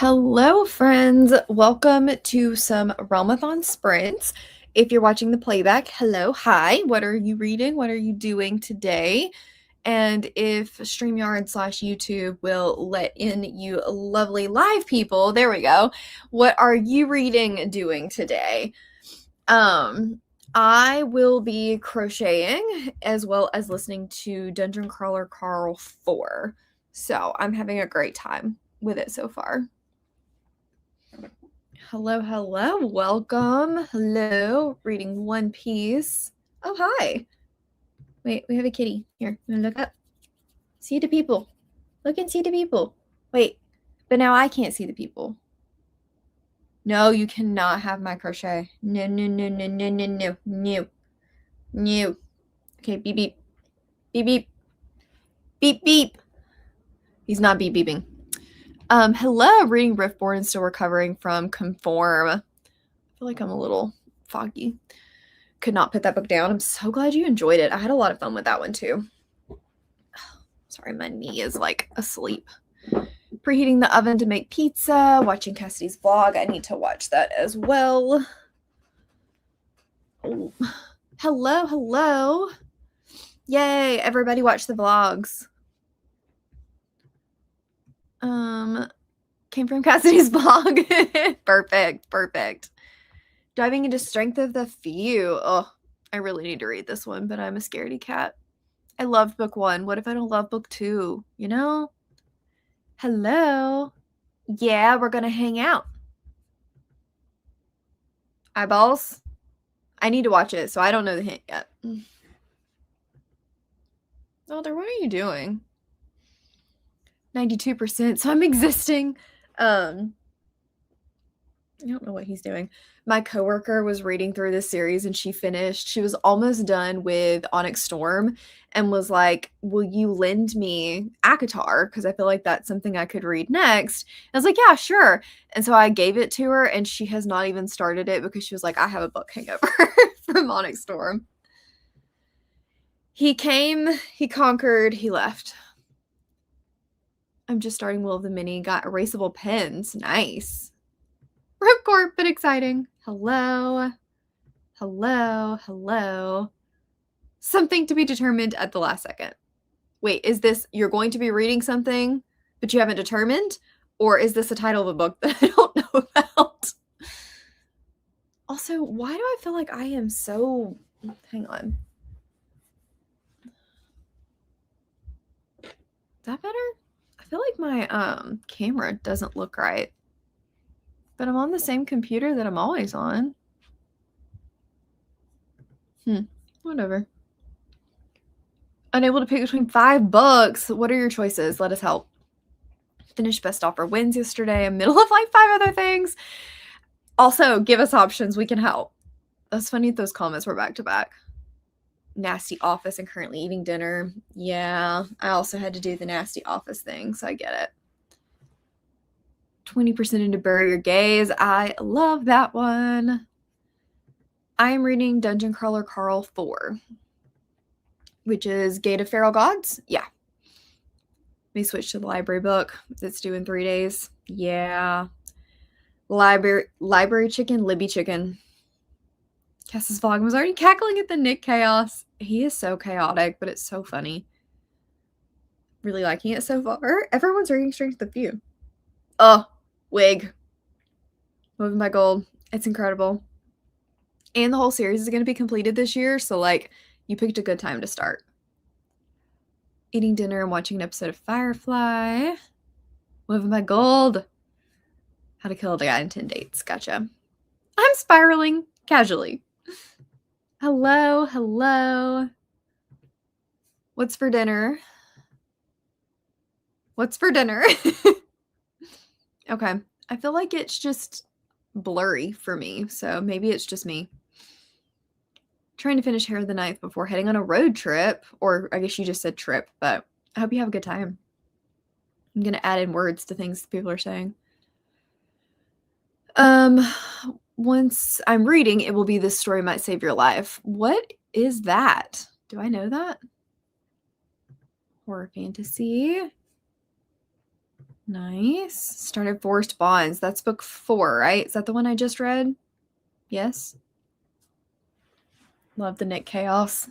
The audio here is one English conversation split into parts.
Hello, friends. Welcome to some realmathon sprints. If you're watching the playback, hello, hi. What are you reading? What are you doing today? And if StreamYard/YouTube will let in you lovely live people, there we go. What are you reading, doing today? I will be crocheting as well as listening to Dungeon Crawler Carl 4. So I'm having a great time with it so far. Hello, hello, welcome. Hello, reading One Piece. Oh, hi. Wait, we have a kitty. Here, I'm gonna look up. See the people. Look and see the people. Wait, but now I can't see the people. No, you cannot have my crochet. No, no, no, no, no, no, no, no, no. Okay, beep, beep. Beep, beep. Beep, beep. He's not beep, beeping. Hello, reading Riftborn and still recovering from Conform. I feel like I'm a little foggy. Could not put that book down. I'm so glad you enjoyed it. I had a lot of fun with that one too. Sorry, my knee is like asleep. Preheating the oven to make pizza, watching Cassidy's vlog. I need to watch that as well. Oh. Hello, hello. Yay, everybody watch the vlogs. Came from Cassidy's vlog. Perfect. Diving into Strength of the Few. Oh, I really need to read this one, but I'm a scaredy cat. I loved book 1. What if I don't love book 2? You know? Hello. Yeah, we're gonna hang out. Eyeballs? I need to watch it, so I don't know the hint yet. Elder, what are you doing? 92%, so I'm existing. I don't know what he's doing. My coworker was reading through this series and she finished. She was almost done with Onyx Storm and was like, will you lend me Akatar? Because I feel like that's something I could read next. And I was like, yeah, sure. And so I gave it to her and she has not even started it because she was like, I have a book hangover from Onyx Storm. He came, he conquered, he left. I'm just starting Will of the Mini. Got erasable pens. Nice. Ripcord, but exciting. Hello. Something to be determined at the last second. Wait, is this you're going to be reading something, but you haven't determined? Or is this the title of a book that I don't know about? Also, why do I feel like I am so... Hang on. Is that better? I feel like my camera doesn't look right. But I'm on the same computer that I'm always on. Whatever. Unable to pick between 5 books. What are your choices? Let us help. Finished best offer wins yesterday. I'm middle of like 5 other things. Also, give us options. We can help. That's funny. Those comments were back to back. Nasty office and currently eating dinner. Yeah, I also had to do the nasty office thing, so I get it. 20% into Bury Your Gaze. I love that one. I am reading Dungeon Crawler Carl 4, which is Gate of Feral Gods. Yeah. May switch to the library book. It's due in 3 days. Yeah. Library chicken, Libby chicken. Cass's vlog was already cackling at the Nick chaos. He is so chaotic, but it's so funny. Really liking it so far. Everyone's reading Strength of the Few. Oh, wig. Moving by gold. It's incredible. And the whole series is going to be completed this year, so like you picked a good time to start. Eating dinner and watching an episode of Firefly. Moving by gold. How to Kill a Guy in 10 Dates. Gotcha. I'm spiraling casually. Hello. What's for dinner? Okay. I feel like it's just blurry for me, so maybe it's just me. Trying to finish Hair of the Ninth before heading on a road trip, or I guess you just said trip, but I hope you have a good time. I'm going to add in words to things people are saying. Once I'm reading, it will be This Story Might Save Your Life. What is that? Do I know that? Horror fantasy. Nice. Started Forced Bonds. That's book 4, right? Is that the one I just read? Yes. Love the Nick Chaos.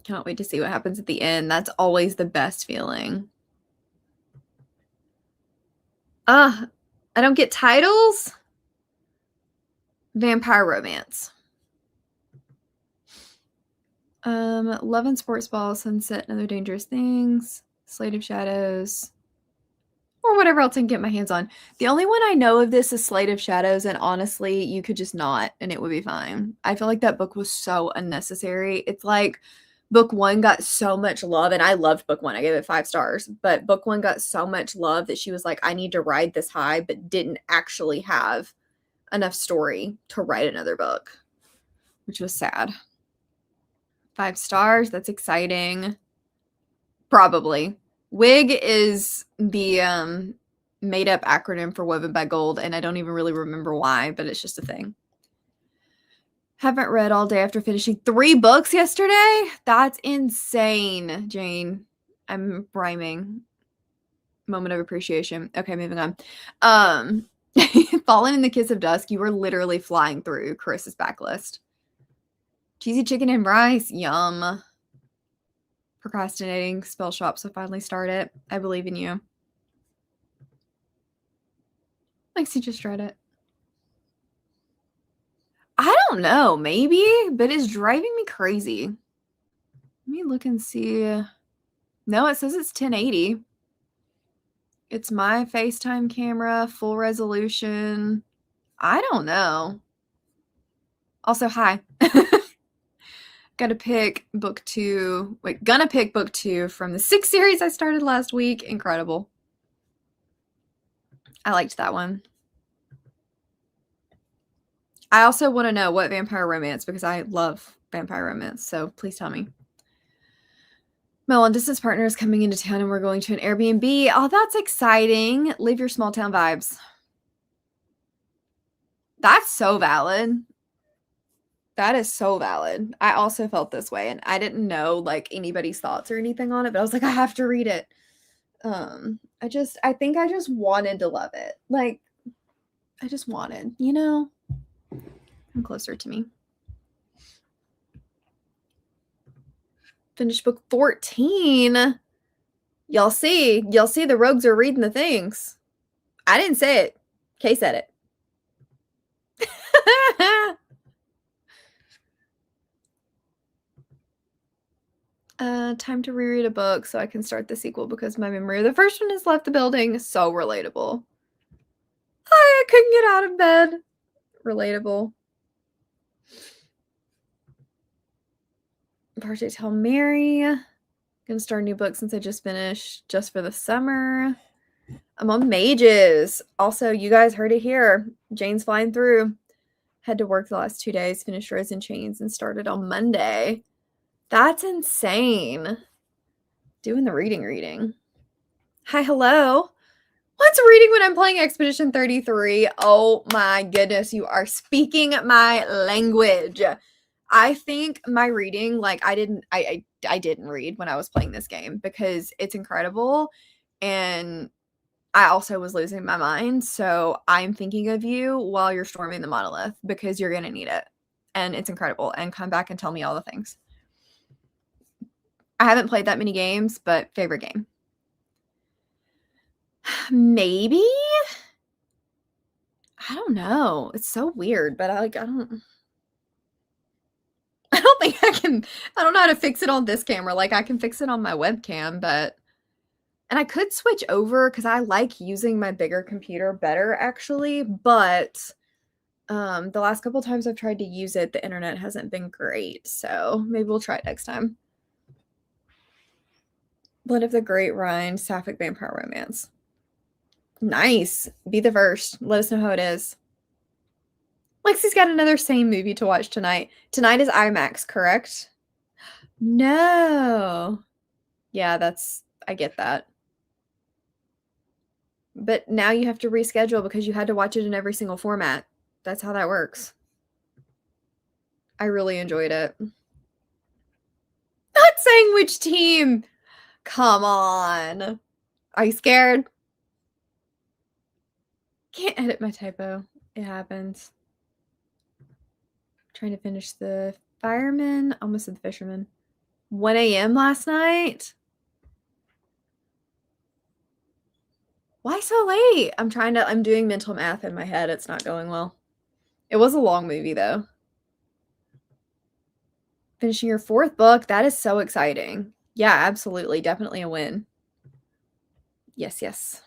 Can't wait to see what happens at the end. That's always the best feeling. I don't get titles? Vampire Romance. Love and Sports Ball, Sunset, and Other Dangerous Things, Slate of Shadows, or whatever else I can get my hands on. The only one I know of this is Slate of Shadows, and honestly, you could just not, and it would be fine. I feel like that book was so unnecessary. It's like book 1 got so much love, and I loved book 1. I gave it 5 stars, but book 1 got so much love that she was like, I need to ride this high, but didn't actually have enough story to write another book, which was sad. 5 stars. That's exciting. Probably. WIG is the made up acronym for Woven by Gold, and I don't even really remember why, but it's just a thing. Haven't read all day after finishing 3 books yesterday. That's insane, Jane. I'm rhyming. Moment of appreciation. Okay, moving on. Fallen in the Kiss of Dusk. You were literally flying through Chris's backlist. Cheesy chicken and rice. Yum. Procrastinating. Spell shop, so finally start it. I believe in you. Lexi just read it. I don't know. Maybe, but it's driving me crazy. Let me look and see. No, it says it's 1080. It's my FaceTime camera, full resolution. I don't know. Also, hi. Gotta pick book 2. Wait, gonna pick book 2 from the 6 series I started last week. Incredible. I liked that one. I also want to know what vampire romance, because I love vampire romance, so please tell me. My long distance partner is coming into town and we're going to an Airbnb. Oh, that's exciting. Live your small town vibes. That's so valid. That is so valid. I also felt this way, and I didn't know like anybody's thoughts or anything on it, but I was like, I have to read it. I think I just wanted to love it. Like, I just wanted, you know? Come closer to me. Finished book 14. Y'all see the rogues are reading the things. I didn't say it. Kay said it. Time to reread a book so I can start the sequel because my memory of the first one has left the building. So relatable. I couldn't get out of bed. Relatable. Project Hail Mary. Gonna start a new book since I just finished Just for the Summer. I'm on Mages. Also, you guys heard it here. Jane's flying through. Had to work the last 2 days, finished Rose in Chains, and started on Monday. That's insane. Doing the reading. Hi, hello. What's reading when I'm playing Expedition 33? Oh my goodness, you are speaking my language. I think my reading, like I didn't read when I was playing this game because it's incredible, and I also was losing my mind. So I'm thinking of you while you're storming the monolith because you're gonna need it, and it's incredible. And come back and tell me all the things. I haven't played that many games, but favorite game. Maybe? I don't know. It's so weird, but I don't think I don't know how to fix it on this camera. Like I can fix it on my webcam, and I could switch over because I like using my bigger computer better actually, but the last couple times I've tried to use it, the internet hasn't been great. So maybe we'll try it next time. Blood of the Great Rhine, Sapphic Vampire Romance. Nice. Be the first. Let us know how it is. Lexi's got another same movie to watch tonight. Tonight is IMAX, correct? No. Yeah, I get that. But now you have to reschedule because you had to watch it in every single format. That's how that works. I really enjoyed it. Not saying which team. Come on. Are you scared? Can't edit my typo. It happens. Trying to finish the fireman. Almost said the fisherman. 1 a.m. last night? Why so late? I'm doing mental math in my head. It's not going well. It was a long movie though. Finishing your 4th book. That is so exciting. Yeah, absolutely. Definitely a win. Yes, yes.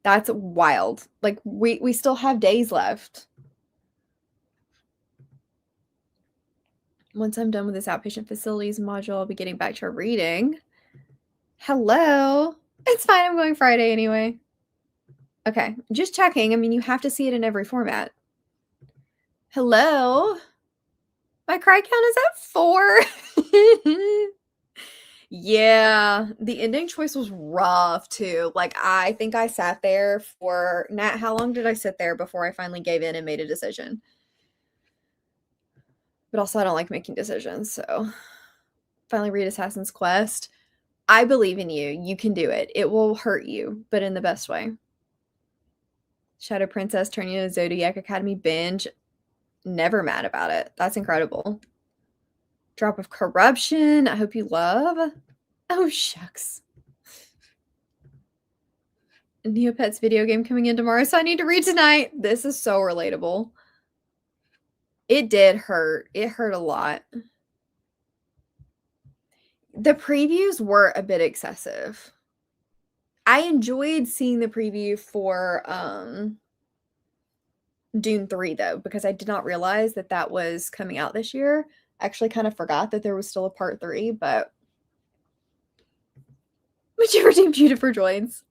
That's wild. Like we still have days left. Once I'm done with this outpatient facilities module, I'll be getting back to reading. Hello. It's fine. I'm going Friday anyway. Okay. Just checking. I mean, you have to see it in every format. Hello. My cry count is at 4. Yeah, the ending choice was rough too. Like, I think I sat there for Nat, how long did I sit there before I finally gave in and made a decision? But also, I don't like making decisions, so finally read Assassin's Quest. I believe in you. You can do it. It will hurt you, but in the best way. Shadow Princess turning into Zodiac Academy binge. Never mad about it. That's incredible. Drop of Corruption. I hope you love. Oh, shucks. Neopets video game coming in tomorrow, so I need to read tonight. This is so relatable. It did hurt. It hurt a lot. The previews were a bit excessive. I enjoyed seeing the preview for Dune 3 though, because I did not realize that that was coming out this year. I actually kind of forgot that there was still a part 3, but whichever team Beautiful joins.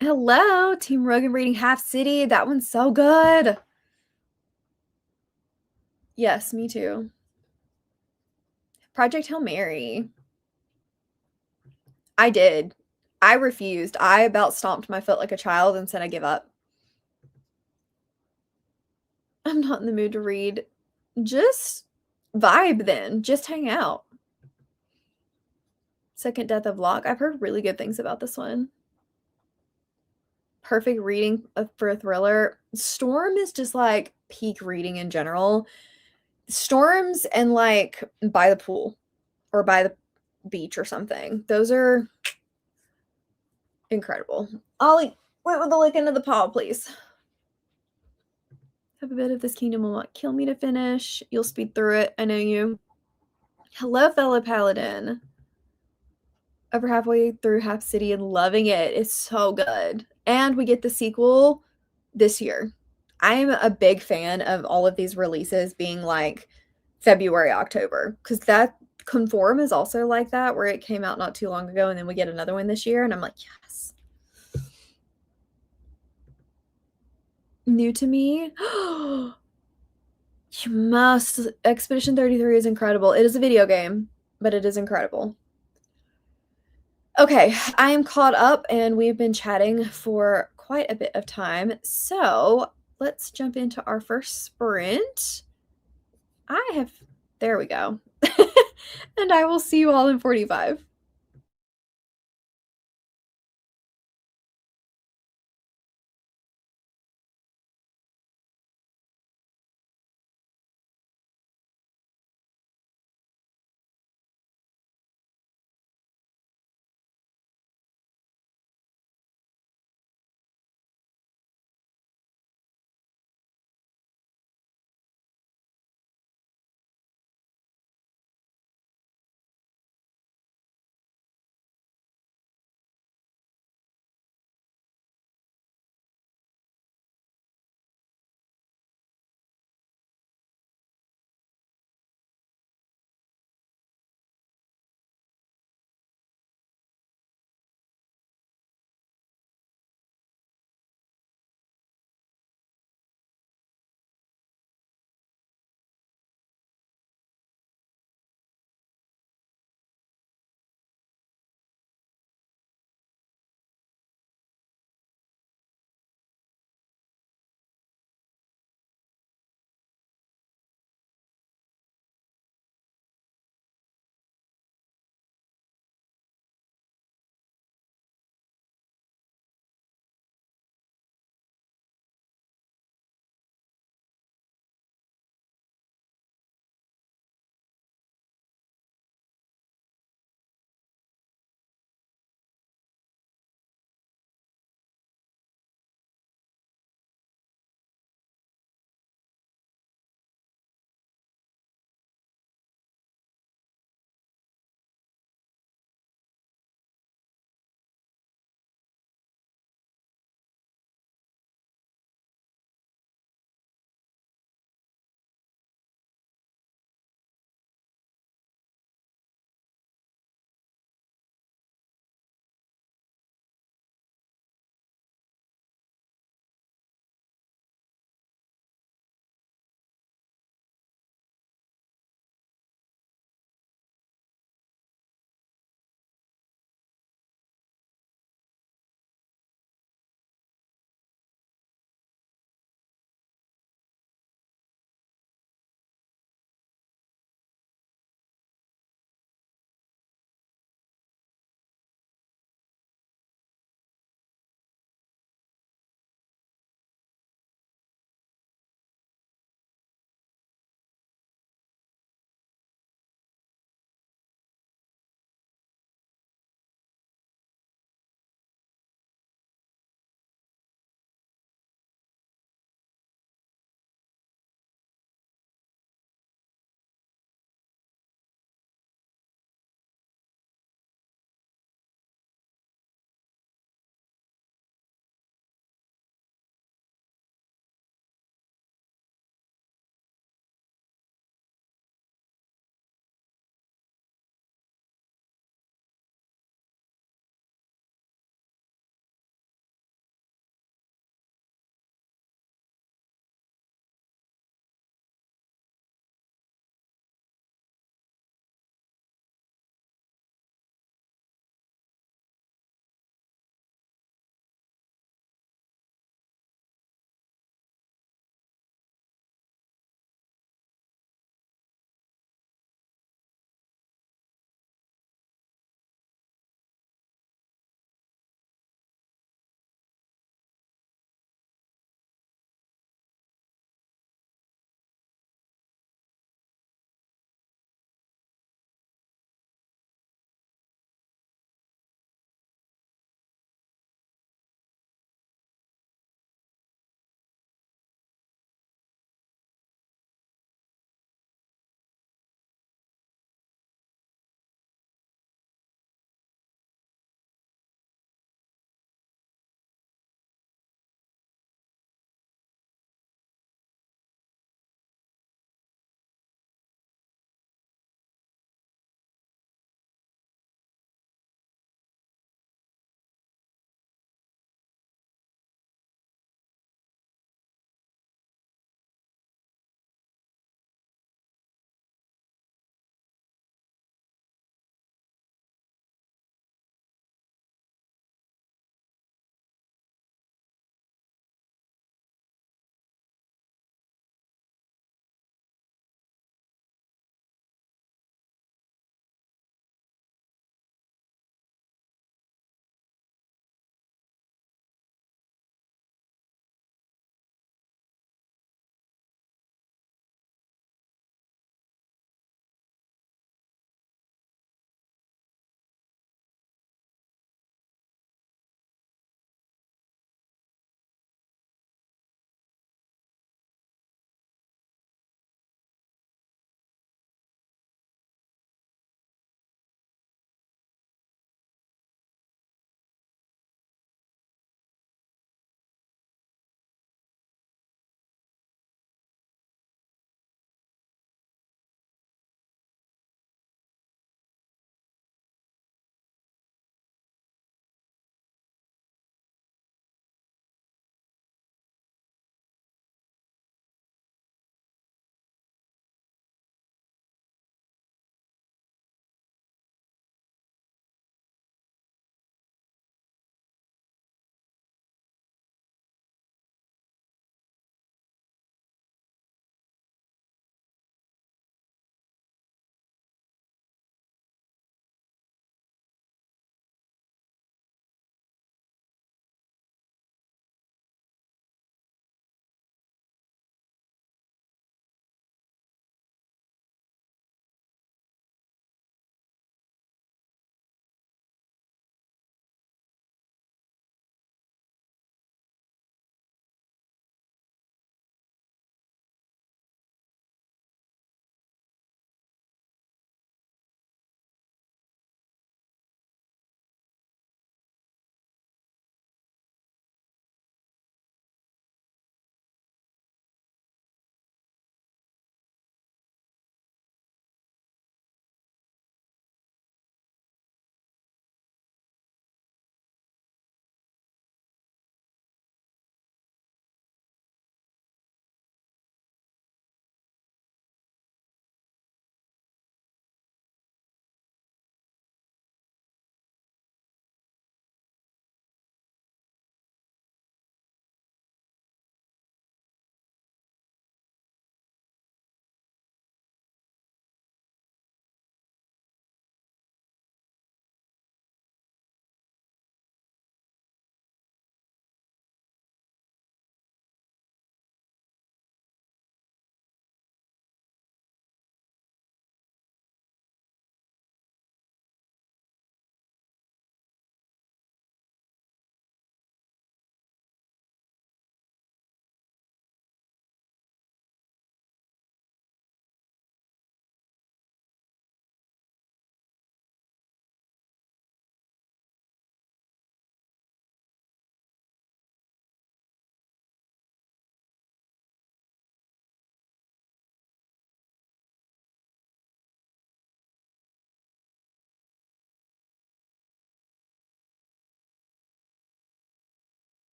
Hello, Team Rogan reading Half City. That one's so good. Yes, me too. Project Hail Mary. I did. I refused. I about stomped my foot like a child and said I give up. I'm not in the mood to read. Just vibe then. Just hang out. Second Death of Locke. I've heard really good things about this one. Perfect reading for a thriller. Storm is just like peak reading in general. Storms and like by the pool or by the beach or something. Those are incredible. Ollie, wait with the lick into the paw, please. Have a bit of this kingdom will not kill me to finish. You'll speed through it. I know you. Hello, fellow paladin. Over halfway through Half City and loving it. It's so good. And we get the sequel this year. I'm a big fan of all of these releases being like February, October, because that Conform is also like that, where it came out not too long ago, and then we get another one this year, and I'm like, yes. New to me? You must. Expedition 33 is incredible. It is a video game, but it is incredible. Okay, I am caught up and we've been chatting for quite a bit of time. So let's jump into our first sprint. There we go. And I will see you all in 45.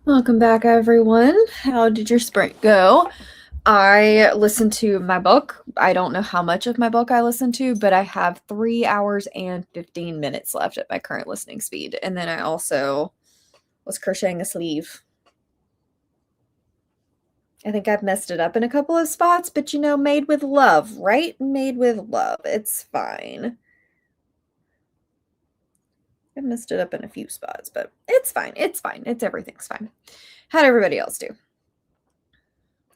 Welcome back, everyone. How did your sprint go? I listened to my book. I don't know how much of my book I listened to, but I have 3 hours and 15 minutes left at my current listening speed. And then I also was crocheting a sleeve. I think I've messed it up in a couple of spots, but you know, made with love, right? Made with love. It's fine. I messed it up in a few spots, but it's fine. It's fine. Everything's fine. How'd everybody else do?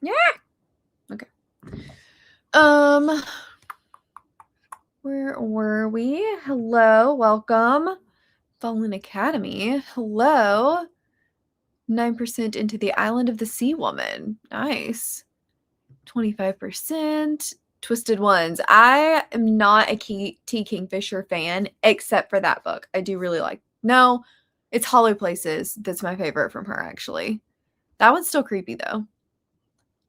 Yeah. Okay. Where were we? Hello, welcome. Fallen Academy. Hello. 9% into the Island of the Sea Woman. Nice. 25%. Twisted Ones. I am not a T. Kingfisher fan, except for that book. I do really like. No, it's Hollow Places. That's my favorite from her, actually. That one's still creepy, though.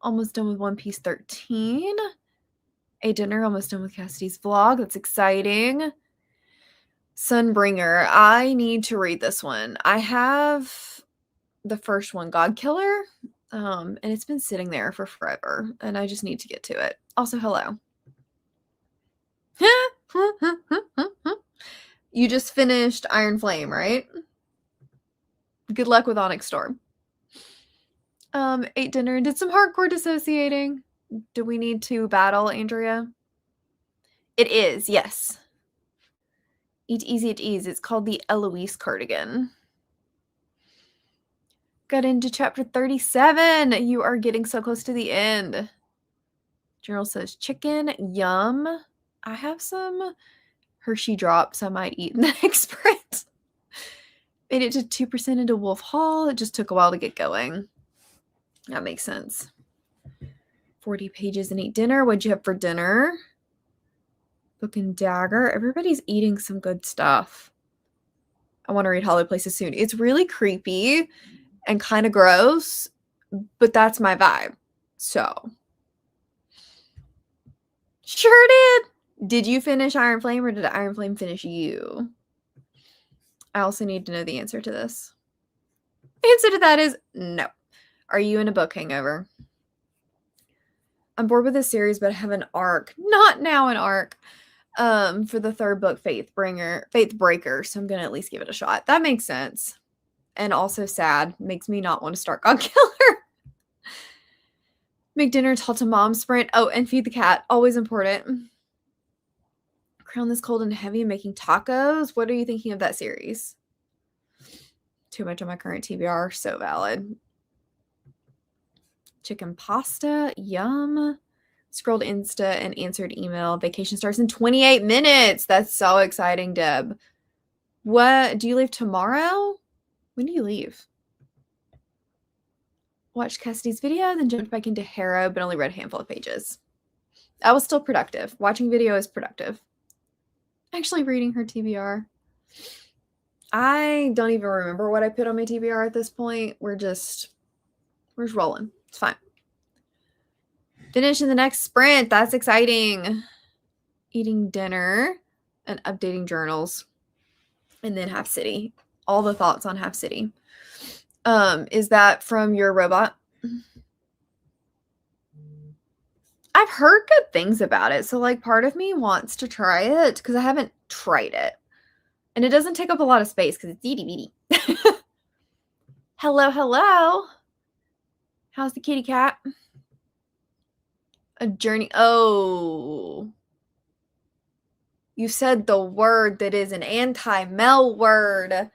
Almost done with One Piece 13. A Dinner, almost done with Cassidy's vlog. That's exciting. Sunbringer. I need to read this one. I have the first one, God Killer, and it's been sitting there for forever, and I just need to get to it. Also, hello. You just finished Iron Flame, right? Good luck with Onyx Storm. Ate dinner and did some hardcore dissociating. Do we need to battle, Andrea? It is, yes. Eat easy at ease. It's called the Eloise cardigan. Got into chapter 37. You are getting so close to the end. General says chicken. Yum. I have some Hershey drops I might eat in the next sprint. Made it to 2% into Wolf Hall. It just took a while to get going. That makes sense. 40 pages and eat dinner. What'd you have for dinner? Book and Dagger. Everybody's eating some good stuff. I want to read Hollow Places soon. It's really creepy and kind of gross, but that's my vibe. So. Sure did. Did you finish Iron Flame or did Iron Flame finish you? I also need to know the answer to this. The answer to that is no. Are you in a book hangover? I'm bored with this series, but I have an arc. Not now an arc. For the third book, Faith Breaker. So I'm gonna at least give it a shot. That makes sense. And also sad. Makes me not want to start God Killer. Make dinner, tell to mom, sprint. Oh, and feed the cat. Always important. Crown this cold and heavy, making tacos. What are you thinking of that series? Too much on my current TBR. So valid. Chicken pasta. Yum. Scrolled Insta and answered email. Vacation starts in 28 minutes. That's so exciting, Deb. What? Do you leave tomorrow? When do you leave? Watched Cassidy's video, then jumped back into Harrow, but only read a handful of pages. I was still productive. Watching video is productive. Actually reading her TBR. I don't even remember what I put on my TBR at this point. We're just rolling. It's fine. Finishing the next sprint. That's exciting. Eating dinner and updating journals. And then Half City. All the thoughts on Half City. Is that from your robot? I've heard good things about it. So like part of me wants to try it because I haven't tried it. And it doesn't take up a lot of space because it's itty bitty. Hello, hello. How's the kitty cat? A journey. Oh. You said the word that is an anti-Mel word.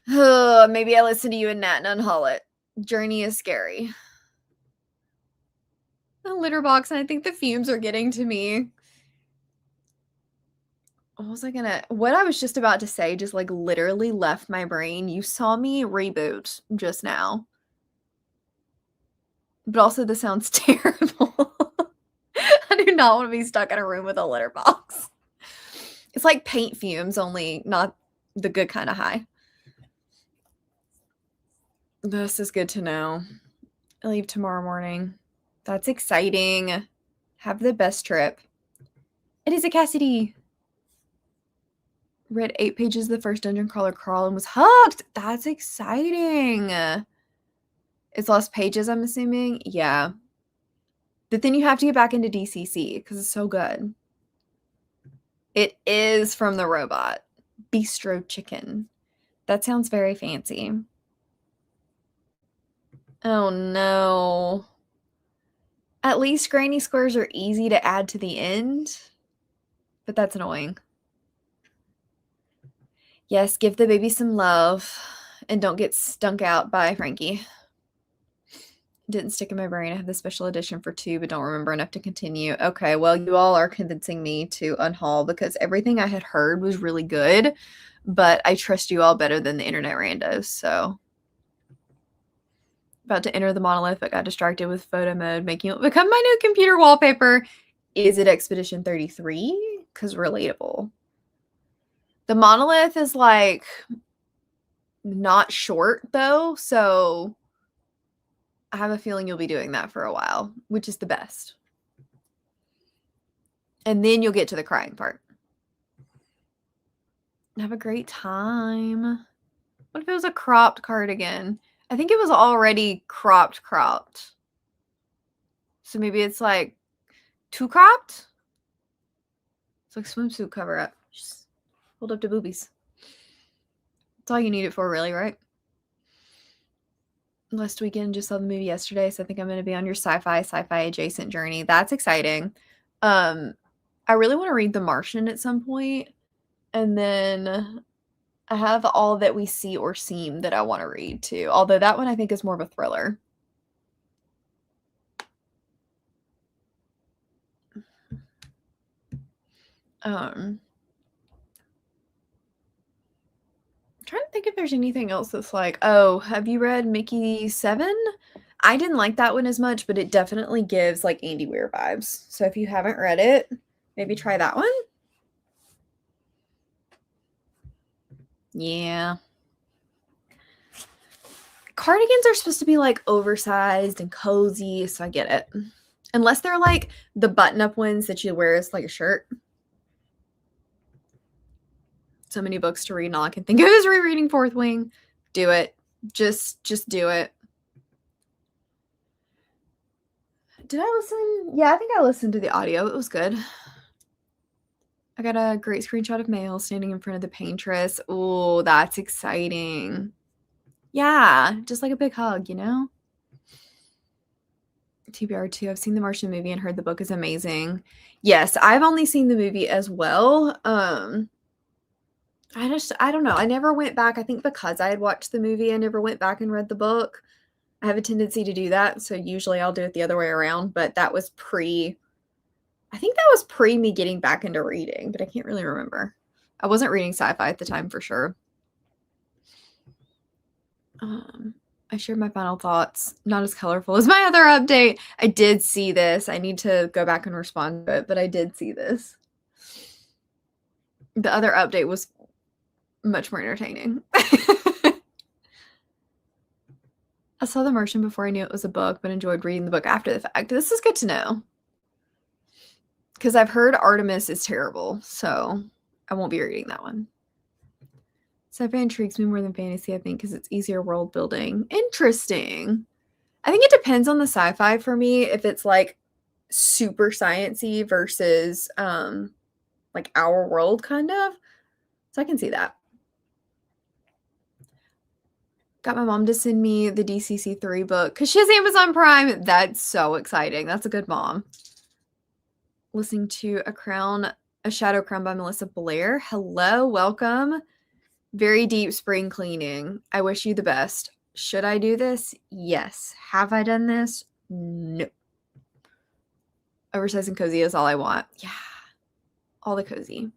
Maybe I listen to you and Nat and unhaul it. Journey is scary. A litter box, and I think the fumes are getting to me. What I was just about to say just like literally left my brain. You saw me reboot just now. But also this sounds terrible. I do not want to be stuck in a room with a litter box. It's like paint fumes, only not the good kind of high. This is good to know. I leave tomorrow morning. That's exciting. Have the best trip. It is a Cassidy. Read 8 pages of the first Dungeon Crawler Carl and was hooked. That's exciting. It's less pages, I'm assuming. Yeah. But then you have to get back into DCC because it's so good. It is from the robot. Bistro Chicken. That sounds very fancy. Oh no. At least granny squares are easy to add to the end. But that's annoying. Yes, give the baby some love. And don't get stunk out by Frankie. Didn't stick in my brain. I have the special edition for 2, but don't remember enough to continue. Okay, well, you all are convincing me to unhaul because everything I had heard was really good, but I trust you all better than the internet randos, so. About to enter the monolith, but got distracted with photo mode, making it become my new computer wallpaper. Is it Expedition 33? Because relatable. The monolith is, like, not short, though, so I have a feeling you'll be doing that for a while, which is the best. And then you'll get to the crying part. Have a great time. What if it was a cropped cardigan? I think it was already cropped. So maybe it's like too cropped? It's like swimsuit cover up. Just hold up to boobies. That's all you need it for, really, right? Last weekend, just saw the movie yesterday, so I think I'm going to be on your sci-fi adjacent journey. That's exciting. I really want to read The Martian at some point, and then I have All That We See or Seem that I want to read too, although that one I think is more of a thriller. I'm trying to think if there's anything else that's like, oh, have you read Mickey 7? I didn't like that one as much, but it definitely gives like Andy Weir vibes. So if you haven't read it, maybe try that one. Yeah. Cardigans are supposed to be like oversized and cozy, so I get it. Unless they're like the button-up ones that you wear as like a shirt. So many books to read, and all I can think of is rereading Fourth Wing. Do it. Just do it. Did I listen? Yeah, I think I listened to the audio. It was good. I got a great screenshot of Mail standing in front of the paintress. Oh, that's exciting. Yeah, just like a big hug, you know? TBR2, I've seen the Martian movie and heard the book is amazing. Yes, I've only seen the movie as well. I don't know. I never went back. I think because I had watched the movie, I never went back and read the book. I have a tendency to do that, so usually I'll do it the other way around, but that was I think that was pre me getting back into reading, but I can't really remember. I wasn't reading sci-fi at the time for sure. I shared my final thoughts. Not as colorful as my other update. I did see this. I need to go back and respond to it, but I did see this. The other update was much more entertaining. I saw The Martian before I knew it was a book, but enjoyed reading the book after the fact. This is good to know. Because I've heard Artemis is terrible, so I won't be reading that one. Sci-fi intrigues me more than fantasy, I think, because it's easier world building. Interesting. I think it depends on the sci-fi for me, if it's like super sciencey versus like our world kind of. So I can see that. Got my mom to send me the DCC 3 book because she has Amazon Prime. That's so exciting. That's a good mom. Listening to A Shadow Crown by Melissa Blair. Hello, welcome. Very deep spring cleaning. I wish you the best. Should I do this? Yes. Have I done this? No. Oversized and cozy is all I want. Yeah. All the cozy.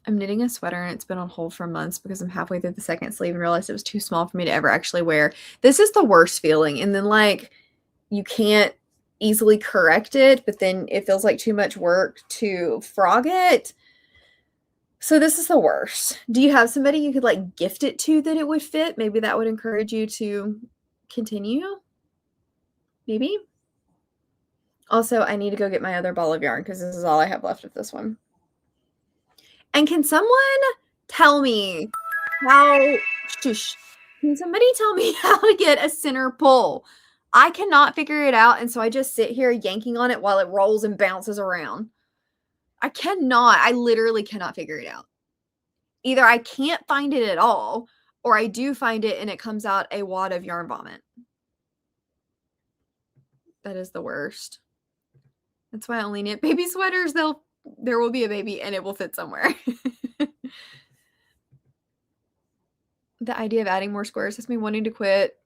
I'm knitting a sweater and it's been on hold for months because I'm halfway through the second sleeve and realized it was too small for me to ever actually wear. This is the worst feeling. And then like you can't easily correct it, but then it feels like too much work to frog it. So this is the worst. Do you have somebody you could like gift it to that it would fit? Maybe that would encourage you to continue. Maybe. Also, I need to go get my other ball of yarn because this is all I have left of this one. And can someone tell me how, shush, can somebody tell me how to get a center pull? I cannot figure it out, and so I just sit here yanking on it while it rolls and bounces around. I literally cannot figure it out. Either I can't find it at all, or I do find it and it comes out a wad of yarn vomit. That is the worst. That's why I only knit baby sweaters. There will be a baby and it will fit somewhere. The idea of adding more squares has me wanting to quit.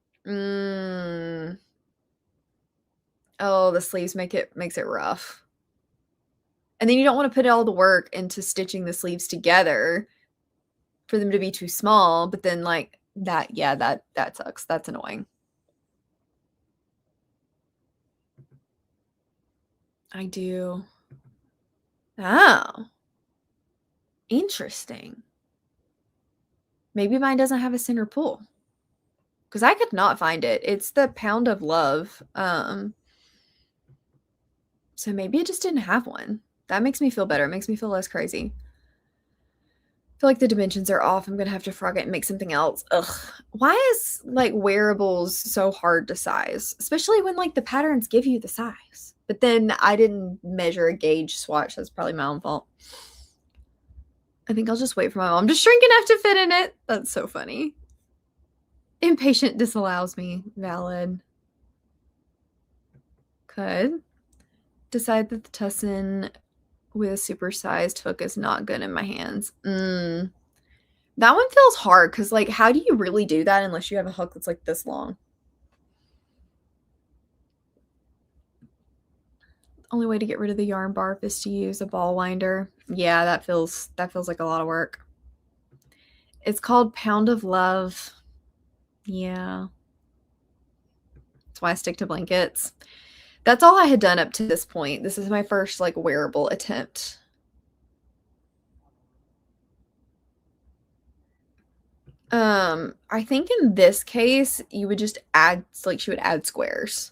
Oh, the sleeves makes it rough. And then you don't want to put all the work into stitching the sleeves together for them to be too small, but then like that, yeah, that sucks. That's annoying. I do. Oh. Interesting. Maybe mine doesn't have a center pull. Because I could not find it. It's the Pound of Love. So maybe it just didn't have one. That makes me feel better. It makes me feel less crazy. I feel like the dimensions are off. I'm gonna have to frog it and make something else. Ugh. Why is like wearables so hard to size? Especially when like the patterns give you the size. But then I didn't measure a gauge swatch. That's probably my own fault. I think I'll just wait for my mom to shrink enough to fit in it. That's so funny. Impatient disallows me. Valid. Could decide that the tussin with a supersized hook is not good in my hands. That one feels hard because, like, how do you really do that unless you have a hook that's like this long? Only way to get rid of the yarn barf is to use a ball winder. Yeah, that feels like a lot of work. It's called Pound of Love. Yeah. That's why I stick to blankets. That's all I had done up to this point. This is my first like wearable attempt. I think in this case, you would just add, like, she would add squares.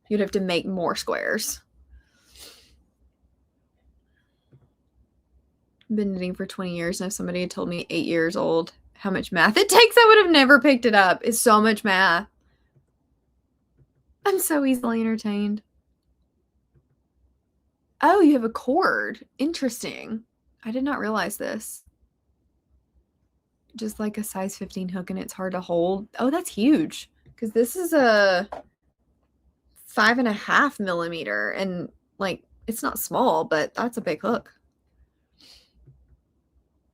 You'd have to make more squares. I've been knitting for 20 years, and if somebody had told me 8 years old how much math it takes, I would have never picked it up. It's so much math. I'm so easily entertained. Oh, you have a cord. Interesting. I did not realize this. Just like a size 15 hook and it's hard to hold. Oh, that's huge. Because this is a 5.5 millimeter and like it's not small, but that's a big hook.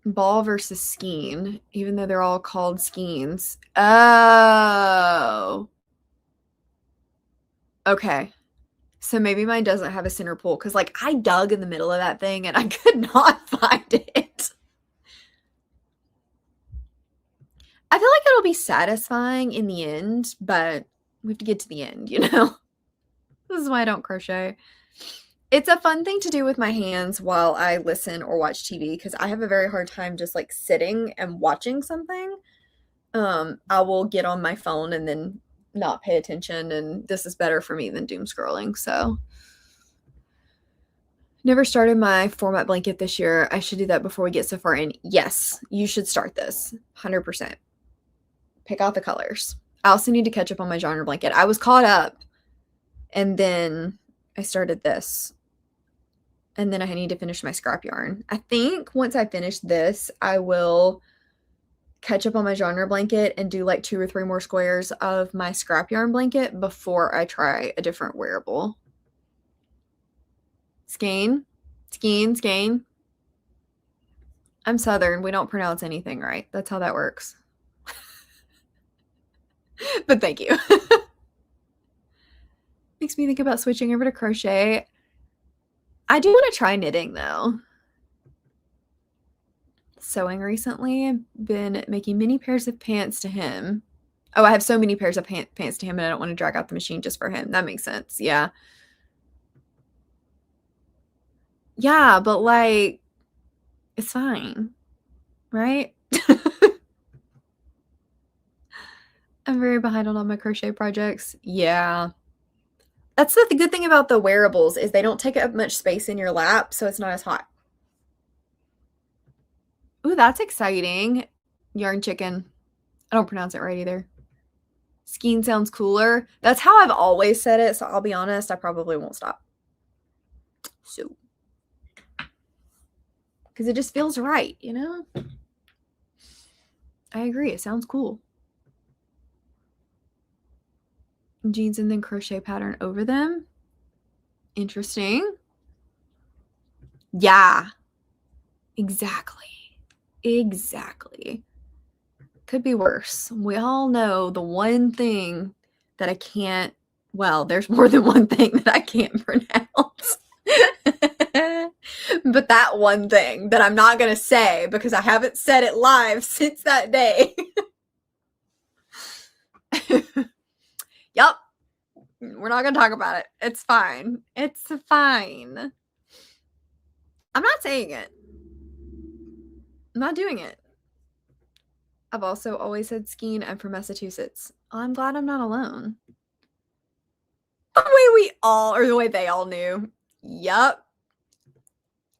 Ball versus skein, even though they're all called skeins. Oh. Okay. So maybe mine doesn't have a center pull because like I dug in the middle of that thing and I could not find it. I feel like it'll be satisfying in the end, but we have to get to the end, you know? This is why I don't crochet. It's a fun thing to do with my hands while I listen or watch TV because I have a very hard time just like sitting and watching something. I will get on my phone and then not pay attention, and this is better for me than doom scrolling. So, never started my format blanket this year. I should do that before we get so far in. Yes, you should start this 100%. Pick out the colors. I also need to catch up on my genre blanket. I was caught up, and then I started this. And then I need to finish my scrap yarn. I think once I finish this, I will catch up on my genre blanket and do like 2 or 3 more squares of my scrap yarn blanket before I try a different wearable. Skein. I'm Southern. We don't pronounce anything right. That's how that works. But thank you. Makes me think about switching over to crochet. I do want to try knitting though. Sewing recently. I've been making mini pairs of pants to him. Oh, I have so many pairs of pants to him and I don't want to drag out the machine just for him. That makes sense. Yeah. Yeah, but like, it's fine, right? I'm very behind on all my crochet projects. Yeah. That's the good thing about the wearables is they don't take up much space in your lap, so it's not as hot. Ooh, that's exciting. Yarn chicken. I don't pronounce it right either. Skiing sounds cooler. That's how I've always said it, so I'll be honest, I probably won't stop. So, because it just feels right, you know? I agree. It sounds cool. Jeans and then crochet pattern over them. Interesting. Yeah. Exactly. Exactly. Could be worse. We all know the one thing that I can't, well, there's more than one thing that I can't pronounce. But that one thing that I'm not going to say because I haven't said it live since that day. Yup. We're not going to talk about it. It's fine. It's fine. I'm not saying it. I'm not doing it. I've also always said skiing. I'm from Massachusetts. I'm glad I'm not alone. The way we all, or the way they all knew. Yup.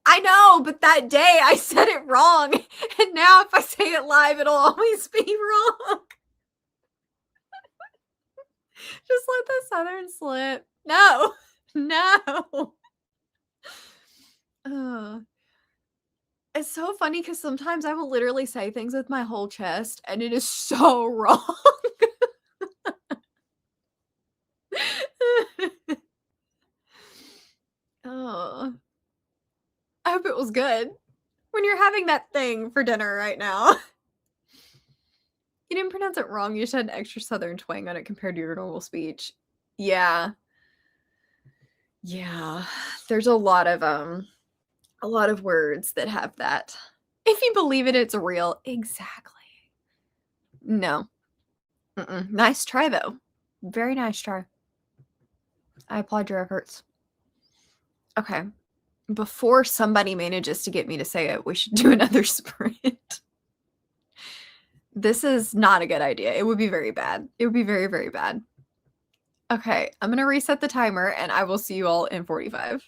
I know, but that day I said it wrong. And now if I say it live, it'll always be wrong. Just let the Southern slip. No. No. It's so funny because sometimes I will literally say things with my whole chest and it is so wrong. Oh. I hope it was good. When you're having that thing for dinner right now. You didn't pronounce it wrong, you just had an extra Southern twang on it compared to your normal speech. Yeah. Yeah. There's a lot of words that have that. If you believe it, it's real. Exactly. No. Nice try, though. Very nice try. I applaud your efforts. Okay. Before somebody manages to get me to say it, we should do another sprint. This is not a good idea. It would be very bad. It would be very, very bad. Okay, I'm going to reset the timer and I will see you all in 45.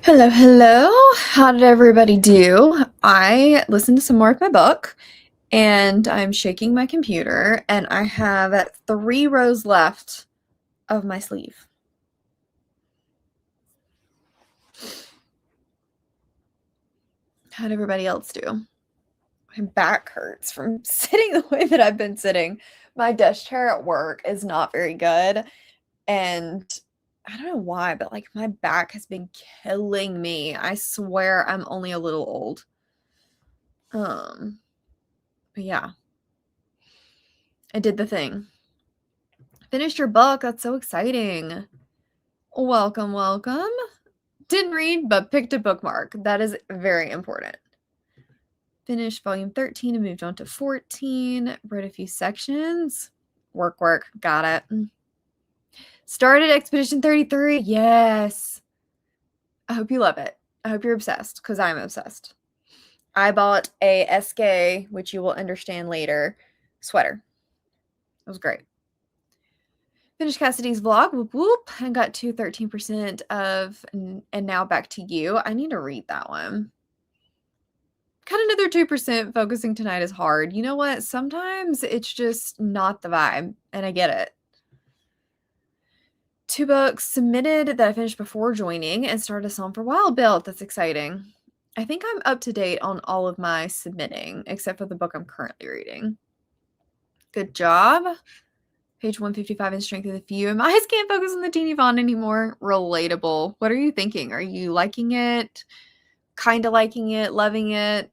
Hello, hello. How did everybody do? I listened to some more of my book and I'm shaking my computer and I have 3 rows left of my sleeve. How'd everybody else do? My back hurts from sitting the way that I've been sitting. My desk chair at work is not very good and I don't know why, but like my back has been killing me. I swear I'm only a little old. But yeah. I did the thing. Finished your book. That's so exciting. Welcome, welcome. Didn't read, but picked a bookmark. That is very important. Finished volume 13 and moved on to 14. Read a few sections. Work. Got it. Started Expedition 33. Yes. I hope you love it. I hope you're obsessed because I'm obsessed. I bought a SK, which you will understand later, sweater. It was great. Finished Cassidy's vlog, whoop whoop, and got to 13% of And Now Back to You. I need to read that one. Got another 2%. Focusing tonight is hard. You know what? Sometimes it's just not the vibe, and I get it. 2 books submitted that I finished before joining and started a song for Wild Built. That's exciting. I think I'm up to date on all of my submitting, except for the book I'm currently reading. Good job. Page 155 in Strength of the Few. And my eyes can't focus on the teeny font anymore. Relatable. What are you thinking? Are you liking it? Kind of liking it? Loving it?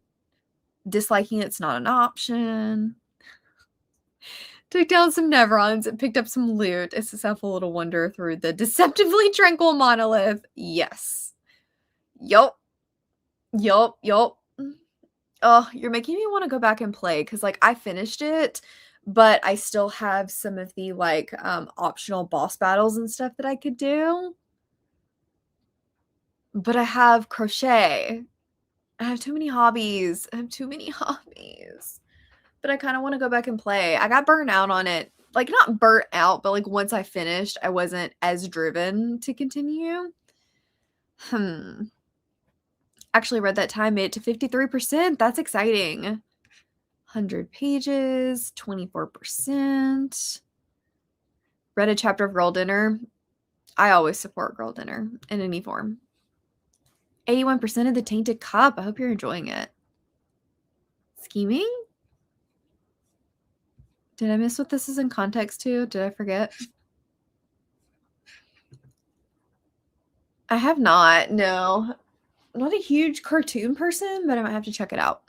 Disliking it's not an option? Took down some Nevrons and picked up some loot. It's a simple little wander through the deceptively tranquil monolith. Yes. Yup. Oh, you're making me want to go back and play because like I finished it, but I still have some of the like optional boss battles and stuff that I could do. But I have crochet. I have too many hobbies. But I kind of want to go back and play. I got burnt out on it. Like not burnt out, but like once I finished, I wasn't as driven to continue. Actually read that time, made it to 53%. That's exciting. 100 pages, 24%. Read a chapter of Girl Dinner. I always support Girl Dinner in any form. 81% of the Tainted Cup. I hope you're enjoying it. Scheming? Did I miss what this is in context to? Did I forget? I have not. No. I'm not a huge cartoon person, but I might have to check it out.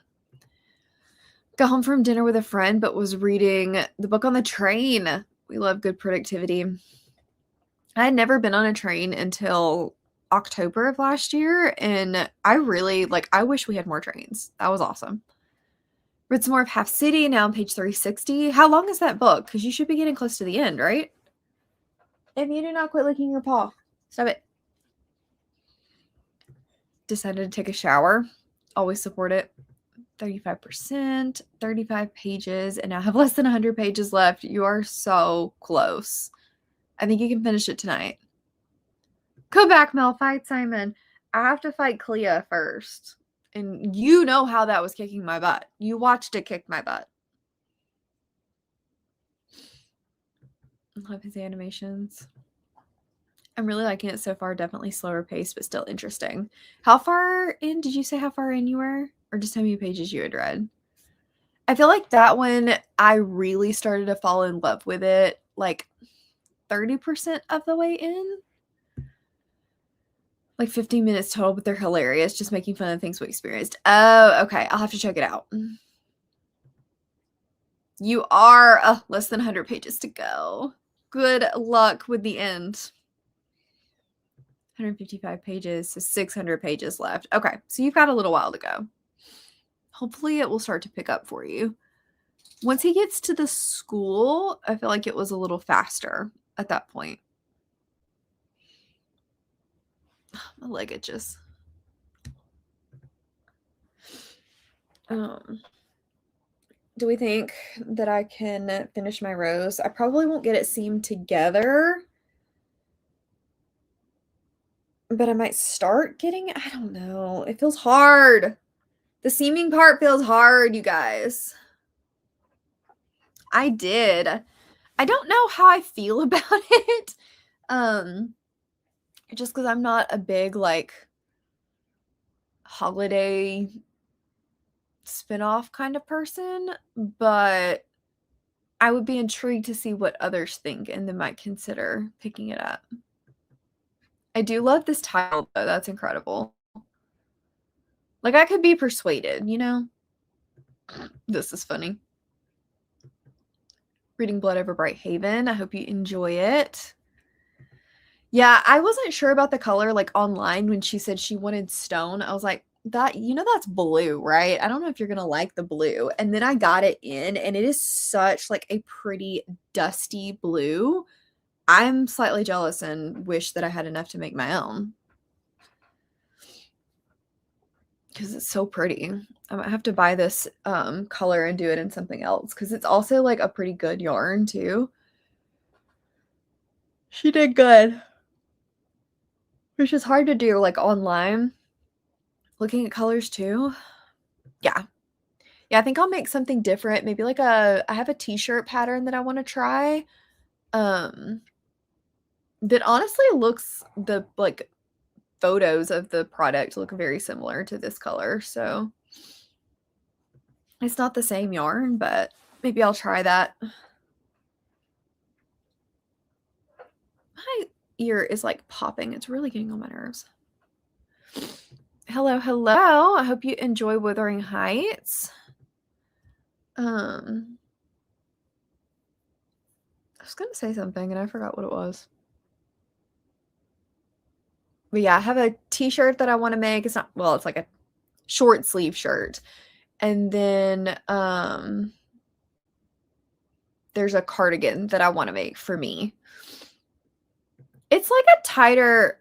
Got home from dinner with a friend, but was reading the book on the train. We love good productivity. I had never been on a train until October of last year, and I really I wish we had more trains. That was awesome. Read some more of Half City, now on page 360. How long is that book? Because you should be getting close to the end, right? If you do not quit licking your paw, stop it. Decided to take a shower. Always support it. 35%, 35 pages, and now have less than 100 pages left. You are so close. I think you can finish it tonight. Go back, Mel. Fight Simon. I have to fight Clea first. And you know how that was kicking my butt. You watched it kick my butt. I love his animations. I'm really liking it so far. Definitely slower paced, but still interesting. How far in? Did you say how far in you were? Or just how many pages you had read? I feel like that one, I really started to fall in love with it like 30% of the way in. Like 15 minutes total, but they're hilarious. Just making fun of things we experienced. Oh, okay. I'll have to check it out. You are less than 100 pages to go. Good luck with the end. 155 pages, so 600 pages left. Okay, so you've got a little while to go. Hopefully it will start to pick up for you. Once he gets to the school, I feel like it was a little faster at that point. My leg itches. Do we think that I can finish my rows? I probably won't get it seamed together. but I might start getting, I don't know. It feels hard. The seaming part feels hard, you guys. I did. I don't know how I feel about it. Just because I'm not a big like holiday spin-off kind of person, but I would be intrigued to see what others think and then might consider picking it up. I do love this title though. That's incredible. Like I could be persuaded, you know? This is funny. Reading Blood Over Bright Haven. I hope you enjoy it. Yeah, I wasn't sure about the color like online when she said she wanted stone. I was like, that that's blue, right? I don't know if you're gonna like the blue. And then I got it in and it is such like a pretty dusty blue. I'm slightly jealous and wish that I had enough to make my own. Because it's so pretty. I might have to buy this color and do it in something else because it's also like a pretty good yarn too. She did good. Which is hard to do like online. Looking at colors too. Yeah. Yeah, I think I'll make something different. Maybe like I have a t-shirt pattern that I want to try. That honestly looks the like photos of the product look very similar to this color. So it's not the same yarn, but maybe I'll try that. My ear is like popping. It's really getting on my nerves. Hello, hello. I hope you enjoy Wuthering Heights. I was gonna say something and I forgot what it was. But yeah, I have a t-shirt that I want to make. It's not, well, it's like a short sleeve shirt. And then there's a cardigan that I want to make for me. It's like a tighter,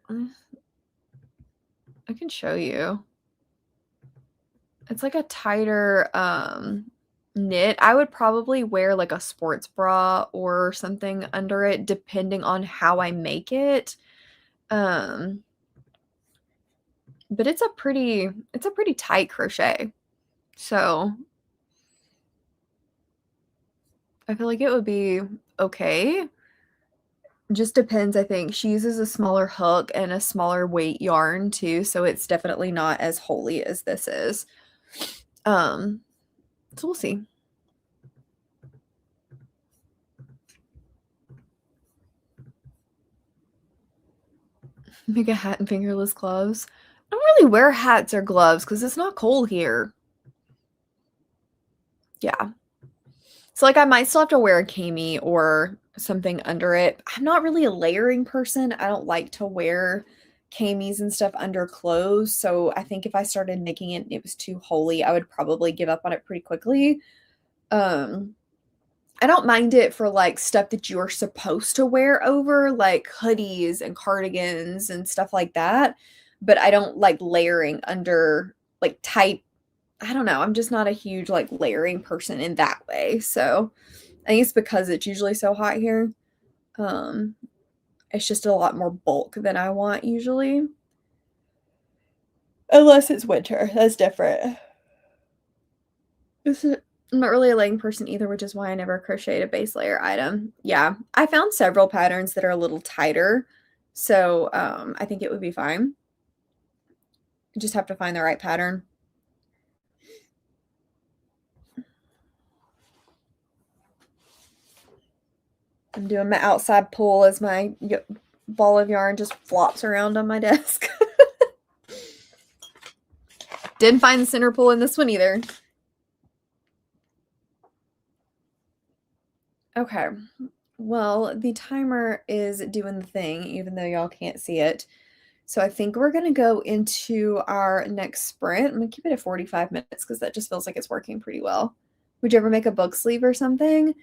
I can show you. It's like a tighter knit. I would probably wear like a sports bra or something under it depending on how I make it. But it's a pretty tight crochet. So I feel like it would be okay. Just depends, I think. She uses a smaller hook and a smaller weight yarn too, so it's definitely not as holey as this is. So we'll see. Make a hat and fingerless gloves. I don't really wear hats or gloves because it's not cold here. Yeah. So like I might still have to wear a cami or something under it. I'm not really a layering person. I don't like to wear camis and stuff under clothes. So I think if I started making it and it was too holey, I would probably give up on it pretty quickly. I don't mind it for like stuff that you're supposed to wear over, like hoodies and cardigans and stuff like that. But I don't like layering under like tight. I don't know. I'm just not a huge like layering person in that way. So I think it's because it's usually so hot here. It's just a lot more bulk than I want usually. Unless it's winter. That's different. This is I'm not really a laying person either, which is why I never crocheted a base layer item. Yeah, I found several patterns that are a little tighter, so I think it would be fine. You just have to find the right pattern. I'm doing my outside pull as my ball of yarn just flops around on my desk. Didn't find the center pull in this one either. Okay, well, the timer is doing the thing, even though y'all can't see it. So I think we're going to go into our next sprint. I'm going to keep it at 45 minutes because that just feels like it's working pretty well. Would you ever make a book sleeve or something?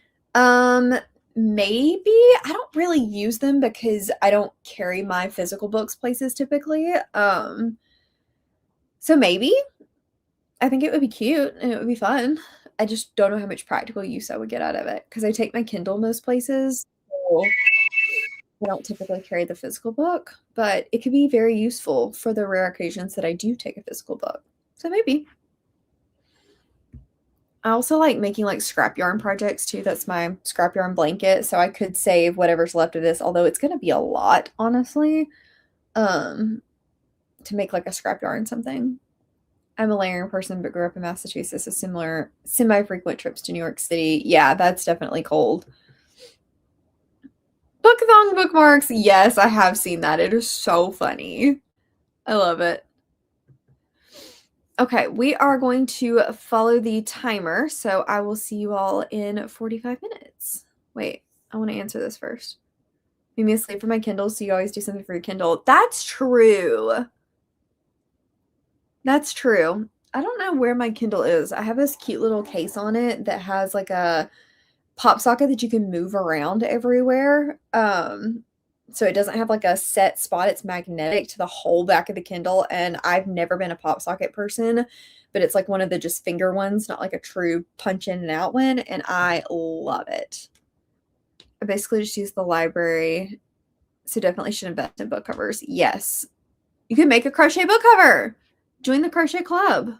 Maybe. I don't really use them because I don't carry my physical books places typically. So maybe. I think it would be cute and it would be fun. I just don't know how much practical use I would get out of it because I take my Kindle most places. So I don't typically carry the physical book, but it could be very useful for the rare occasions that I do take a physical book. So maybe. I also like making like scrap yarn projects too. That's my scrap yarn blanket. So I could save whatever's left of this, although it's going to be a lot, honestly, to make like a scrap yarn something. I'm a layering person, but grew up in Massachusetts. So similar semi-frequent trips to New York City. Yeah, that's definitely cold. Bookathon bookmarks. Yes, I have seen that. It is so funny. I love it. Okay, we are going to follow the timer, so I will see you all in 45 minutes. Wait, I want to answer this first. Made me asleep for my Kindle, so you always do something for your Kindle. That's true. That's true. I don't know where my Kindle is. I have this cute little case on it that has like a pop socket that you can move around everywhere. So it doesn't have like a set spot. It's magnetic to the whole back of the Kindle. And I've never been a pop socket person, but it's like one of the just finger ones, not like a true punch in and out one. And I love it. I basically just use the library. So definitely should invest in book covers. Yes. You can make a crochet book cover. Join the crochet club.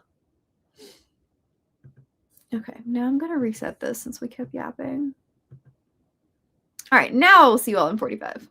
Okay, now I'm going to reset this since we kept yapping. All right, now we'll see you all in 45.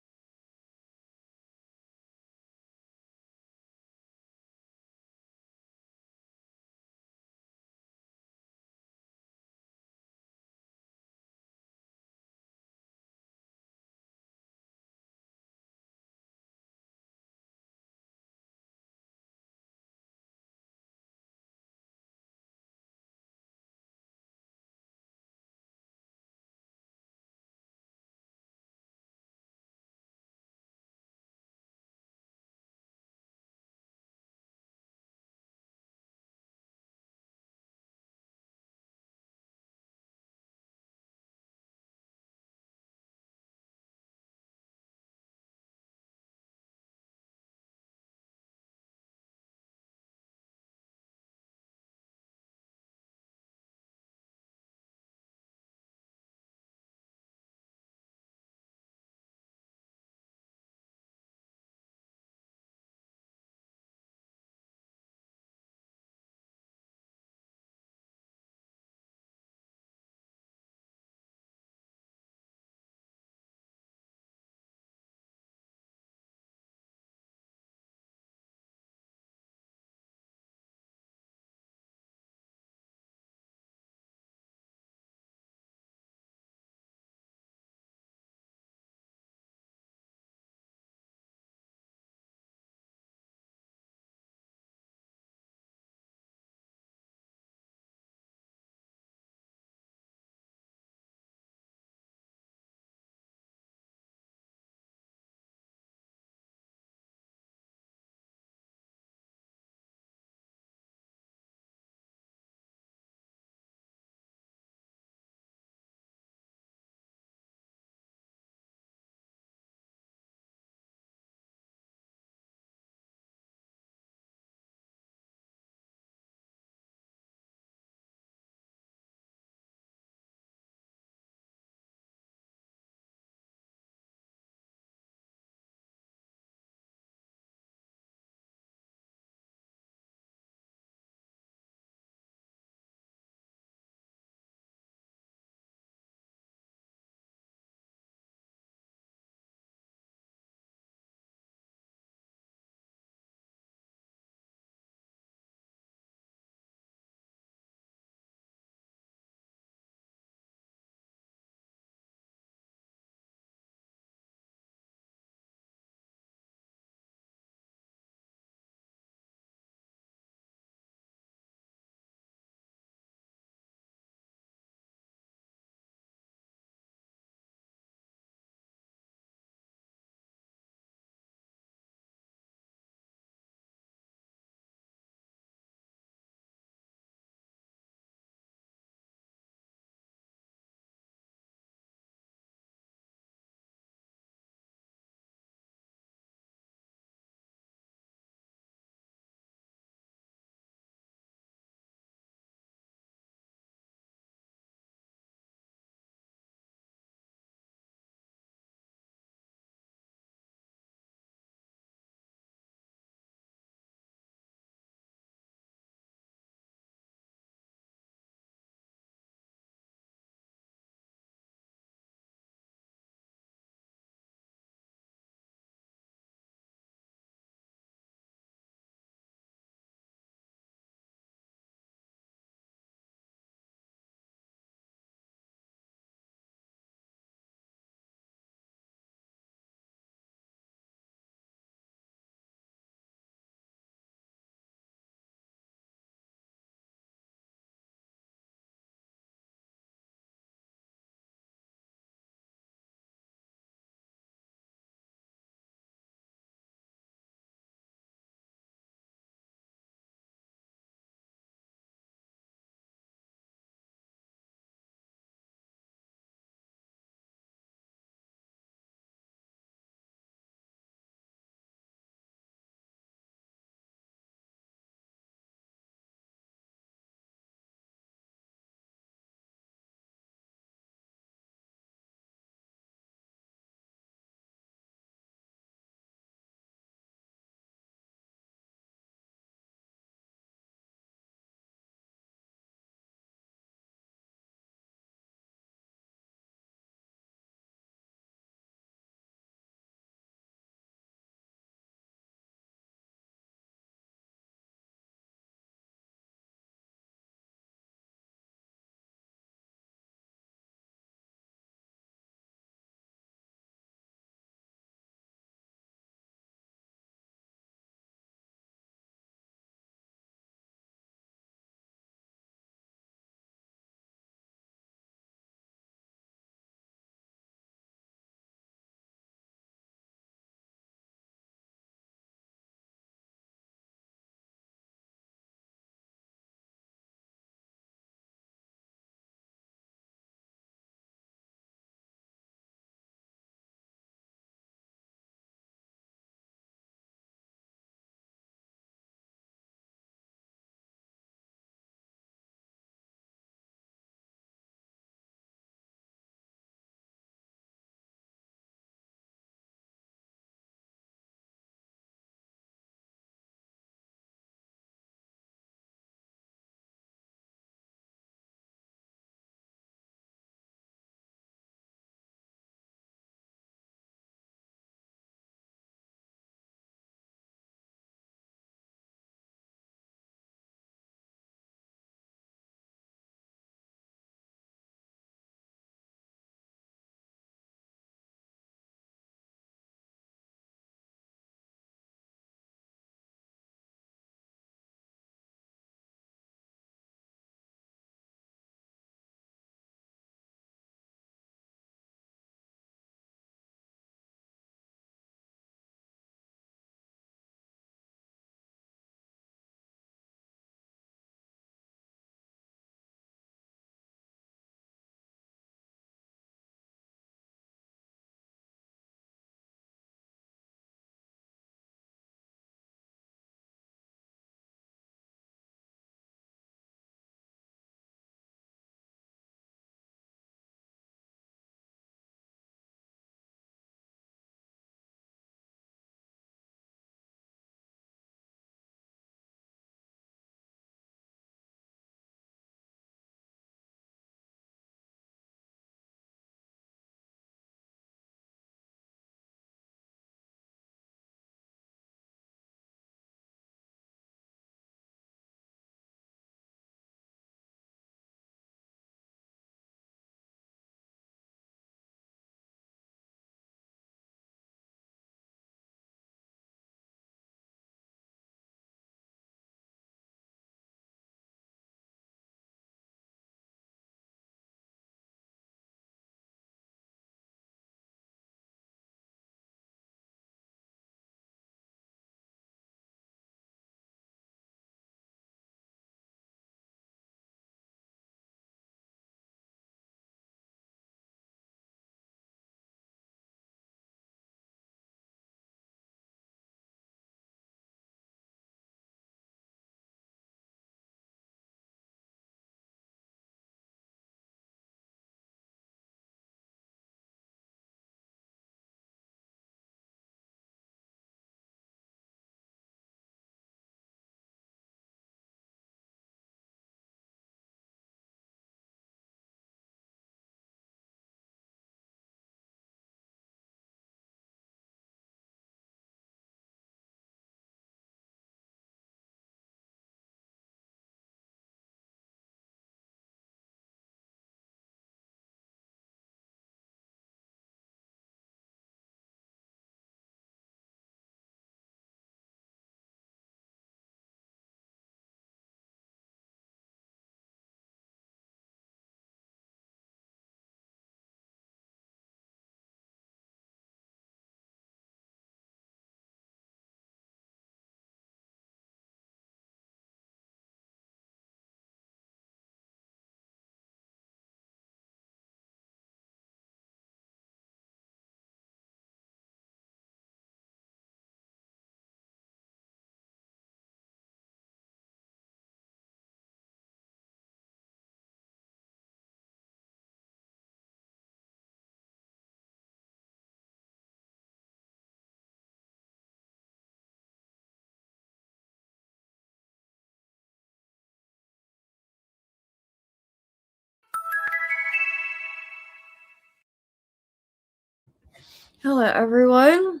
Hello, everyone.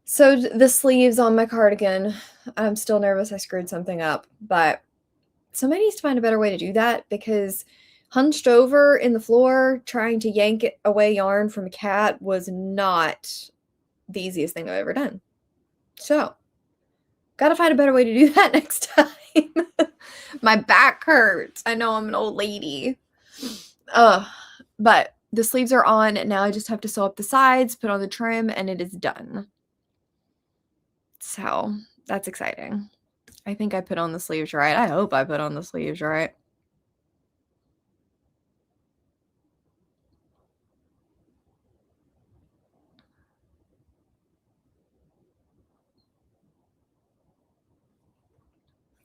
So the sleeves on my cardigan, I'm still nervous I screwed something up, but somebody needs to find a better way to do that because hunched over in the floor trying to yank away yarn from a cat was not the easiest thing I've ever done. So, gotta find a better way to do that next time. My back hurts. I know I'm an old lady. But the sleeves are on. Now I just have to sew up the sides, put on the trim, and it is done. So that's exciting. I think I put on the sleeves right. I hope I put on the sleeves right.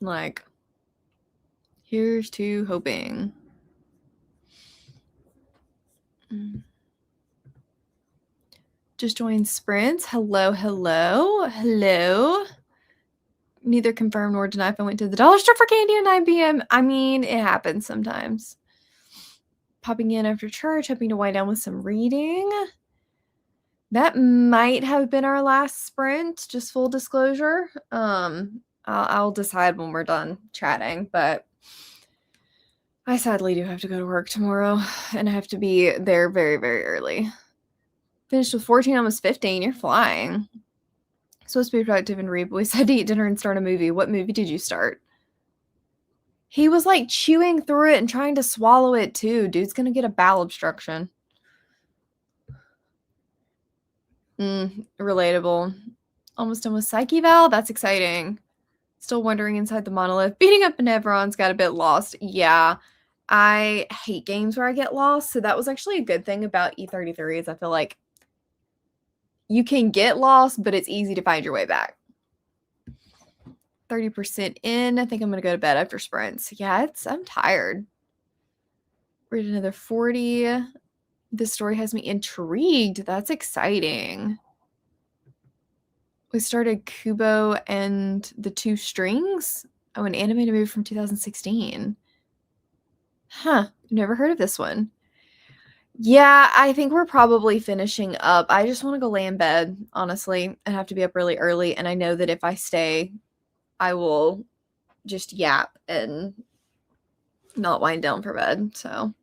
Like, here's to hoping. Just joined sprints. Hello, hello, hello. Neither confirmed nor denied if I went to the dollar store for candy at 9 p.m. I mean, it happens sometimes. Popping in after church, hoping to wind down with some reading. That might have been our last sprint, just full disclosure. I'll decide when we're done chatting, but I sadly do have to go to work tomorrow, and I have to be there very, very early. Finished with 14, almost 15. You're flying. Supposed to be productive and read, but we said to eat dinner and start a movie. What movie did you start? He was like chewing through it and trying to swallow it too. Dude's gonna get a bowel obstruction. Relatable. Almost done with Psyche Val. That's exciting. Still wandering inside the monolith. Beating up Beneveron's got a bit lost. Yeah. I hate games where I get lost. So that was actually a good thing about E33 is I feel like you can get lost, but it's easy to find your way back. 30% in. I think I'm going to go to bed after sprints. Yeah, I'm tired. Read another 40. This story has me intrigued. That's exciting. We started Kubo and the Two Strings. Oh, an animated movie from 2016. Huh. Never heard of this one. Yeah, I think we're probably finishing up. I just want to go lay in bed, honestly, and have to be up really early. And I know that if I stay, I will just yap and not wind down for bed. So,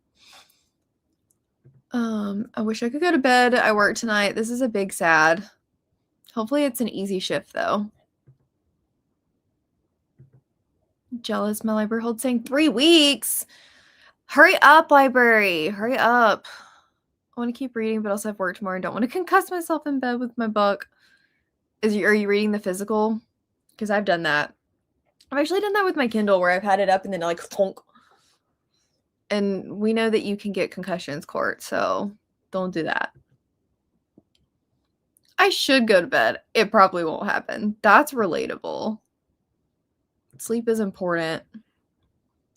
I wish I could go to bed. I work tonight. This is a big sad. Hopefully it's an easy shift though. Jealous my library holds saying 3 weeks. Hurry up, library. Hurry up. I want to keep reading, but also have work tomorrow and don't want to concuss myself in bed with my book. Are you reading the physical? Because I've done that. I've actually done that with my Kindle where I've had it up and then like thonk. And we know that you can get concussions, Court, so don't do that. I should go to bed. It probably won't happen. That's relatable. Sleep is important.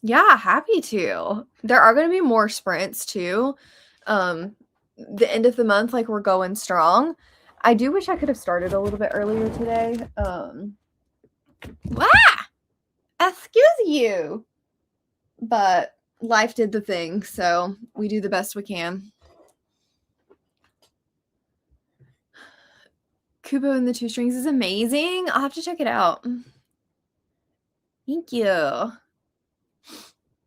Yeah, happy to. There are going to be more sprints too. The end of the month, like we're going strong. I do wish I could have started a little bit earlier today. Excuse you. But life did the thing, so we do the best we can. Kubo and the Two Strings is amazing. I'll have to check it out. Thank you.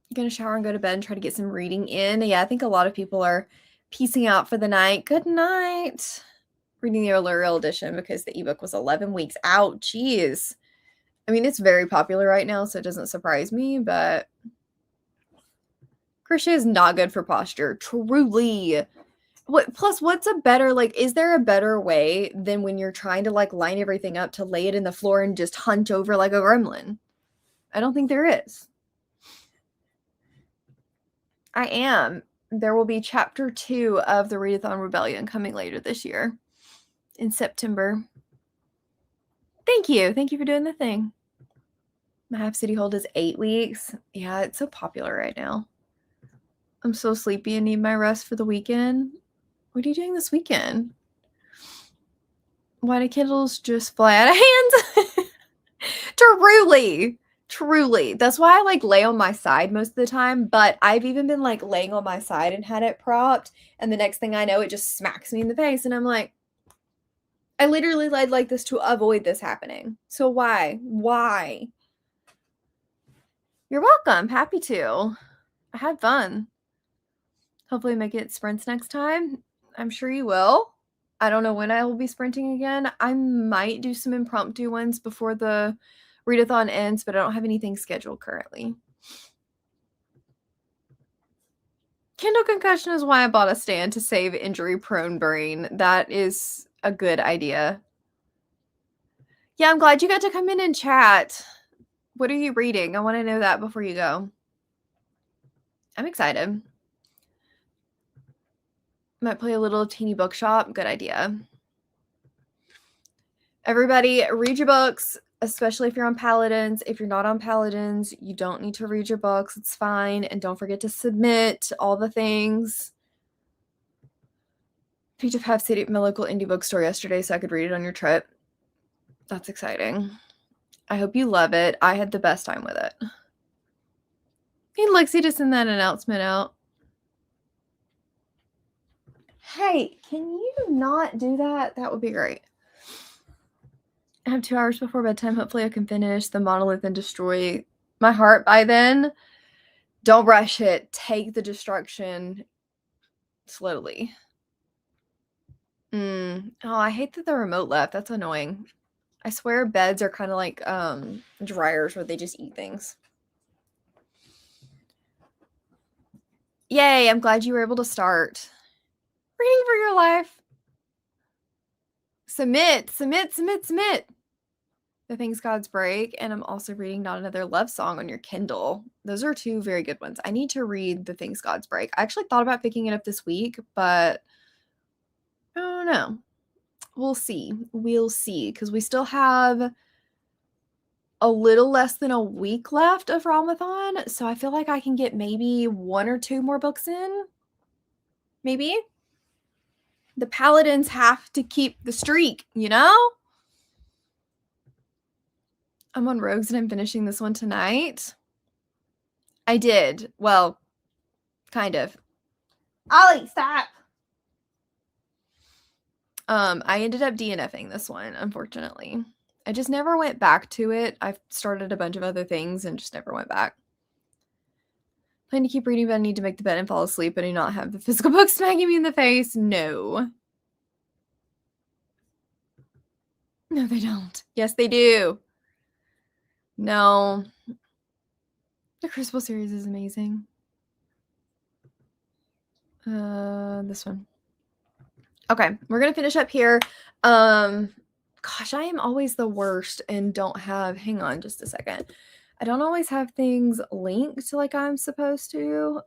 I'm gonna shower and go to bed and try to get some reading in. Yeah, I think a lot of people are piecing out for the night. Good night. Reading the Allurial edition because the ebook was 11 weeks out. Jeez. I mean, it's very popular right now, so it doesn't surprise me, but crochet is not good for posture. Truly. What's a better, like, is there a better way than when you're trying to, like, line everything up to lay it in the floor and just hunch over like a gremlin? I don't think there is. I am. There will be chapter 2 of the Readathon Rebellion coming later this year in September. Thank you. Thank you for doing the thing. My half city hold is 8 weeks. Yeah, it's so popular right now. I'm so sleepy and need my rest for the weekend. What are you doing this weekend? Why do Kindles just fly out of hands? Truly. Truly. That's why I like lay on my side most of the time, but I've even been like laying on my side and had it propped, and the next thing I know, it just smacks me in the face, and I'm like, I literally lied like this to avoid this happening. So why? Why? You're welcome. Happy to. I had fun. Hopefully make it sprints next time. I'm sure you will. I don't know when I will be sprinting again. I might do some impromptu ones before the readathon ends, but I don't have anything scheduled currently. Kindle concussion is why I bought a stand to save injury-prone brain. That is a good idea. Yeah, I'm glad you got to come in and chat. What are you reading? I want to know that before you go. I'm excited. Might play a little teeny bookshop. Good idea. Everybody, read your books, especially if you're on Paladins. If you're not on Paladins, you don't need to read your books. It's fine. And don't forget to submit all the things. Picked up Half City at my local indie bookstore yesterday so I could read it on your trip. That's exciting. I hope you love it. I had the best time with it. Need Lexi to send that announcement out. Hey, can you not do that? That would be great. I have 2 hours before bedtime. Hopefully I can finish the monolith and destroy my heart by then. Don't rush it. Take the destruction slowly. Oh, I hate that the remote left. That's annoying. I swear beds are kind of like dryers where they just eat things. Yay, I'm glad you were able to start. Reading for your life. Submit. The Things Gods Break, and I'm also reading Not Another Love Song on your Kindle. Those are 2 very good ones. I need to read The Things Gods Break. I actually thought about picking it up this week, but I don't know. We'll see. We'll see, because we still have a little less than a week left of realmathon, so I feel like I can get maybe 1 or 2 more books in. Maybe. The Paladins have to keep the streak, you know? I'm on Rogues and I'm finishing this one tonight. I did. Well, kind of. Ollie, stop. I ended up DNFing this one, unfortunately. I just never went back to it. I've started a bunch of other things and just never went back. Plan to keep reading, but I need to make the bed and fall asleep, but I do not have the physical book smacking me in the face. No. No, they don't. Yes, they do. No. The Crucible series is amazing. This one. Okay, we're gonna finish up here. Gosh, I am always the worst and don't have, hang on just a second. I don't always have things linked like I'm supposed to.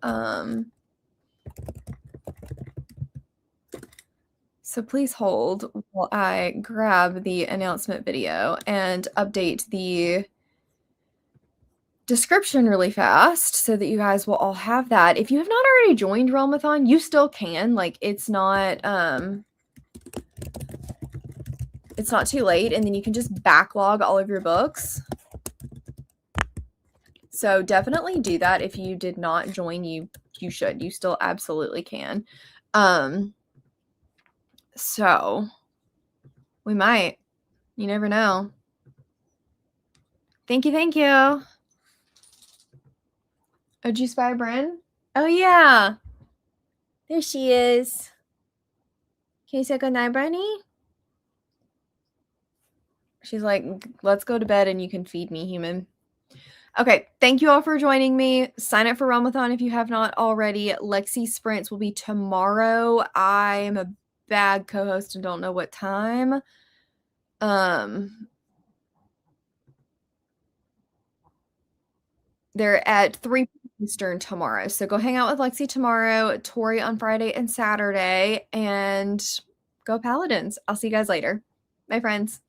So please hold while I grab the announcement video and update the description really fast so that you guys will all have that. If you have not already joined Realmathon, you still can. Like, it's not too late, and then you can just backlog all of your books. So definitely do that. If you did not join, you should. You still absolutely can. So we might. You never know. Thank you. Oh, did you spy Bryn? Oh, yeah. There she is. Can you say goodnight, Brenny? She's like, let's go to bed and you can feed me, human. Okay, thank you all for joining me. Sign up for Realmathon if you have not already. Lexi Sprints will be tomorrow. I am a bad co-host and don't know what time. They're at 3 Eastern tomorrow. So go hang out with Lexi tomorrow, Tori on Friday and Saturday, and go Paladins. I'll see you guys later. Bye, friends.